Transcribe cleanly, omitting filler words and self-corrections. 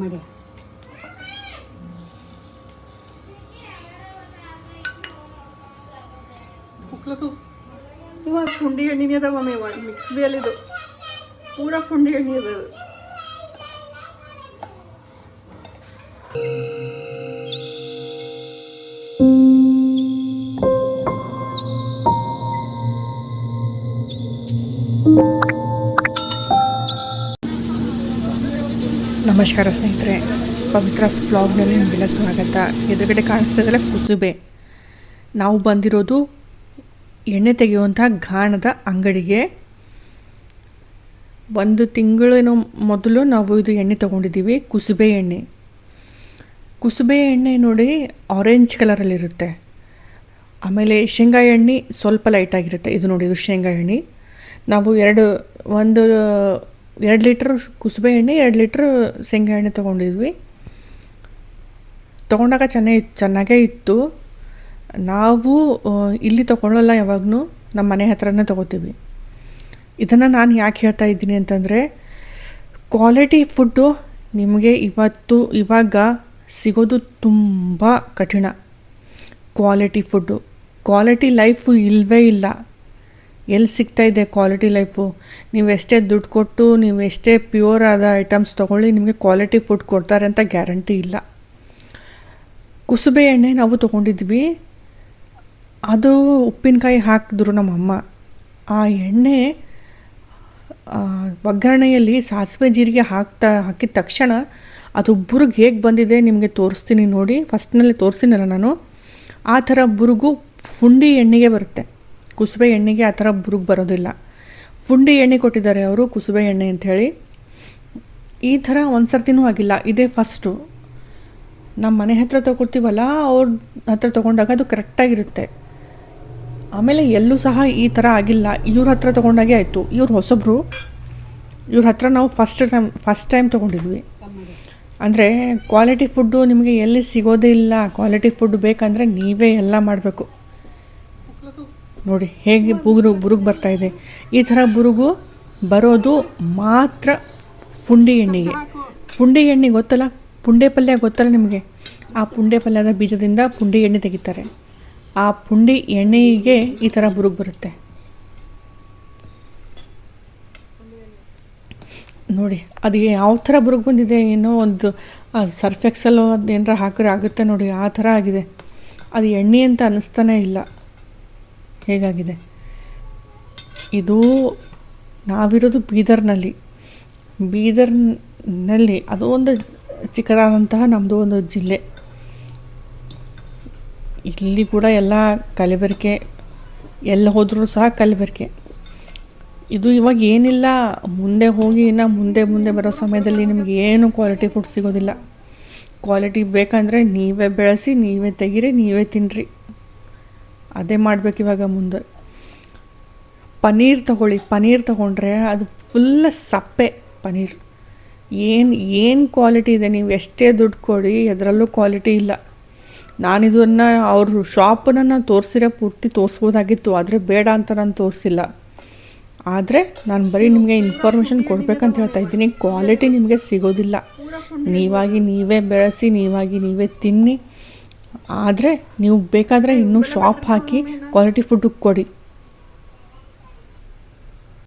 ಮಾಡಿ ಇವಾಗ ಪುಂಡಿ ಎಣ್ಣೆ ಅದಾವ ಇವಾಗ ಮಿಕ್ಸ್ ಬಿ ಅಲ್ಲಿದು ಪೂರ ಪುಂಡಿ ಎಣ್ಣೆ ಅದ. ನಮಸ್ಕಾರ ಸ್ನೇಹಿತರೆ, ಪವಿತ್ರಾಸ್ ವ್ಲಾಗ್ನಲ್ಲಿ ನಿಮಗೆಲ್ಲ ಸ್ವಾಗತ. ಎದುರುಗಡೆ ಕಾಣಿಸ್ತದಲ್ಲ ಕುಸುಬೆ. ನಾವು ಬಂದಿರೋದು ಎಣ್ಣೆ ತೆಗೆಯುವಂಥ ಗಾಣದ ಅಂಗಡಿಗೆ. 1 ತಿಂಗಳಿನ ಮೊದಲು ನಾವು ಇದು ಎಣ್ಣೆ ತೊಗೊಂಡಿದ್ದೀವಿ, ಕುಸುಬೆ ಎಣ್ಣೆ. ಕುಸುಬೆ ಎಣ್ಣೆ ನೋಡಿ ಆರೆಂಜ್ ಕಲರಲ್ಲಿರುತ್ತೆ. ಆಮೇಲೆ ಶೇಂಗಾ ಎಣ್ಣೆ ಸ್ವಲ್ಪ ಲೈಟಾಗಿರುತ್ತೆ. ಇದು ನೋಡಿ, ಇದು ಶೇಂಗಾ ಎಣ್ಣೆ. ನಾವು 2 ಲೀಟ್ರ್ ಕುಸುಬೆ ಎಣ್ಣೆ, 2 ಲೀಟ್ರ್ ಶೇಂಗಾ ಎಣ್ಣೆ ತೊಗೊಂಡಿದ್ವಿ. ತೊಗೊಂಡಾಗ ಚೆನ್ನಾಗೇ ಇತ್ತು. ನಾವು ಇಲ್ಲಿ ತೊಗೊಳ್ಳಲ್ಲ, ಯಾವಾಗೂ ನಮ್ಮ ಮನೆ ಹತ್ರನೇ ತೊಗೋತೀವಿ. ಇದನ್ನು ನಾನು ಯಾಕೆ ಹೇಳ್ತಾ ಇದ್ದೀನಿ ಅಂತಂದರೆ, ಕ್ವಾಲಿಟಿ ಫುಡ್ಡು ನಿಮಗೆ ಇವಾಗ ಸಿಗೋದು ತುಂಬ ಕಠಿಣ. ಕ್ವಾಲಿಟಿ ಫುಡ್ಡು, ಕ್ವಾಲಿಟಿ ಲೈಫು ಇಲ್ಲವೇ ಇಲ್ಲ. ಎಲ್ಲಿ ಸಿಗ್ತಾಯಿದೆ ಕ್ವಾಲಿಟಿ ಲೈಫು? ನೀವು ಎಷ್ಟೇ ದುಡ್ಡು ಕೊಟ್ಟು, ನೀವು ಎಷ್ಟೇ ಪ್ಯೂರ್ ಆದ ಐಟಮ್ಸ್ ತೊಗೊಳ್ಳಿ, ನಿಮಗೆ ಕ್ವಾಲಿಟಿ ಫುಡ್ ಕೊಡ್ತಾರೆ ಅಂತ ಗ್ಯಾರಂಟಿ ಇಲ್ಲ. ಕುಸುಬೆ ಎಣ್ಣೆ ನಾವು ತೊಗೊಂಡಿದ್ವಿ. ಅದು ಉಪ್ಪಿನಕಾಯಿ ಹಾಕಿದ್ರು ನಮ್ಮಮ್ಮ. ಆ ಎಣ್ಣೆ ಒಗ್ಗರಣೆಯಲ್ಲಿ ಸಾಸಿವೆ ಜೀರಿಗೆ ಹಾಕಿದ ತಕ್ಷಣ ಅದು ಬುರುಗು ಹೇಗೆ ಬಂದಿದೆ ನಿಮಗೆ ತೋರಿಸ್ತೀನಿ ನೋಡಿ. ಫಸ್ಟ್ನಲ್ಲಿ ತೋರಿಸ್ತೀನಲ್ಲ ನಾನು, ಆ ಥರ ಬುರುಗು ಫುಂಡಿ ಎಣ್ಣೆಗೆ ಬರುತ್ತೆ. ಕುಸುಬೆ ಎಣ್ಣೆಗೆ ಆ ಥರ ಬುರುಗು ಬರೋದಿಲ್ಲ. ಫುಂಡಿ ಎಣ್ಣೆ ಕೊಟ್ಟಿದ್ದಾರೆ ಅವರು, ಕುಸುಬೆ ಎಣ್ಣೆ ಅಂಥೇಳಿ. ಈ ಥರ ಒಂದು ಸರ್ತಿನೂ ಆಗಿಲ್ಲ, ಇದೇ ಫಸ್ಟು. ನಮ್ಮ ಮನೆ ಹತ್ರ ತೊಗೊಳ್ತೀವಲ್ಲ, ಅವ್ರ ಹತ್ರ ತೊಗೊಂಡಾಗ ಅದು ಕರೆಕ್ಟಾಗಿರುತ್ತೆ. ಆಮೇಲೆ ಎಲ್ಲೂ ಸಹ ಈ ಥರ ಆಗಿಲ್ಲ. ಇವ್ರ ಹತ್ರ ತೊಗೊಂಡಾಗೆ ಆಯಿತು. ಇವ್ರು ಹೊಸಬ್ರು, ಇವ್ರ ಹತ್ರ ನಾವು ಫಸ್ಟ್ ಟೈಮ್ ತೊಗೊಂಡಿದ್ವಿ. ಅಂದರೆ ಕ್ವಾಲಿಟಿ ಫುಡ್ಡು ನಿಮಗೆ ಎಲ್ಲಿ ಸಿಗೋದೇ ಇಲ್ಲ. ಕ್ವಾಲಿಟಿ ಫುಡ್ ಬೇಕಂದರೆ ನೀವೇ ಎಲ್ಲ ಮಾಡಬೇಕು. ನೋಡಿ ಹೇಗೆ ಬುರುಗು ಬರ್ತಾಯಿದೆ. ಈ ಥರ ಬುರುಗು ಬರೋದು ಮಾತ್ರ ಫುಂಡಿ ಎಣ್ಣೆಗೆ. ಫುಂಡಿ ಎಣ್ಣೆ ಗೊತ್ತಲ್ಲ, ಪುಂಡೆ ಪಲ್ಯ ಗೊತ್ತಲ್ಲ ನಿಮಗೆ? ಆ ಪುಂಡೆ ಪಲ್ಯದ ಬೀಜದಿಂದ ಪುಂಡಿ ಎಣ್ಣೆ ತೆಗಿತಾರೆ. ಆ ಪುಂಡಿ ಎಣ್ಣೆಗೆ ಈ ಥರ ಬುರುಗು ಬರುತ್ತೆ ನೋಡಿ. ಅದು ಯಾವ ಥರ ಬುರುಗು ಬಂದಿದೆ, ಏನೋ ಒಂದು ಸರ್ಫ್ ಎಕ್ಸೆಲ್ ಅದೇನಾರ ಹಾಕಿದ್ರೆ ಆಗುತ್ತೆ ನೋಡಿ, ಆ ಥರ ಆಗಿದೆ. ಅದು ಎಣ್ಣೆ ಅಂತ ಅನ್ನಿಸ್ತಾನೇ ಇಲ್ಲ, ಹೇಗಾಗಿದೆ. ಇದು ನಾವಿರೋದು ಬೀದರ್ನಲ್ಲಿ. ಅದು ಒಂದು ಚಿಕ್ಕದಾದಂತಹ ನಮ್ಮದು ಒಂದು ಜಿಲ್ಲೆ. ಇಲ್ಲಿ ಕೂಡ ಎಲ್ಲ ಕಲಬೆರಕೆ, ಎಲ್ಲ ಹೋದರೂ ಸಹ ಕಲಬೆರಕೆ. ಇದು ಇವಾಗ ಏನಿಲ್ಲ, ಮುಂದೆ ಹೋಗಿ ಇನ್ನು ಮುಂದೆ ಬರೋ ಸಮಯದಲ್ಲಿ ನಿಮಗೆ ಏನು ಕ್ವಾಲಿಟಿ ಫುಡ್ ಸಿಗೋದಿಲ್ಲ. ಕ್ವಾಲಿಟಿ ಬೇಕಂದರೆ ನೀವೇ ಬೆಳೆಸಿ, ನೀವೇ ತೆಗೀರಿ, ನೀವೇ ತಿನ್ನಿರಿ. ಅದೇ ಮಾಡಬೇಕಿವಾಗ ಮುಂದೆ. ಪನ್ನೀರ್ ತೊಗೊಂಡ್ರೆ ಅದು ಫುಲ್ ಸಪ್ಪೆ ಪನ್ನೀರ್. ಏನು ಕ್ವಾಲಿಟಿ ಇದೆ? ನೀವು ಎಷ್ಟೇ ದುಡ್ಡು ಕೊಡಿ, ಅದರಲ್ಲೂ ಕ್ವಾಲಿಟಿ ಇಲ್ಲ. ನಾನಿದನ್ನು ಅವ್ರ ಶಾಪನ್ನು ಪೂರ್ತಿ ತೋರಿಸ್ಬೋದಾಗಿತ್ತು, ಆದರೆ ಬೇಡ ಅಂತ ನಾನು ತೋರಿಸಿಲ್ಲ. ಆದರೆ ನಾನು ಬರೀ ನಿಮಗೆ ಇನ್ಫಾರ್ಮೇಷನ್ ಕೊಡಬೇಕಂತ ಹೇಳ್ತಾ ಇದ್ದೀನಿ. ಕ್ವಾಲಿಟಿ ನಿಮಗೆ ಸಿಗೋದಿಲ್ಲ. ನೀವೇ ಬೆಳೆಸಿ, ನೀವೇ ತಿನ್ನಿ. ಆದರೆ ನೀವು ಬೇಕಾದರೆ ಇನ್ನೂ ಶಾಪ್ ಹಾಕಿ ಕ್ವಾಲಿಟಿ ಫುಡ್ ಕೊಡಿ.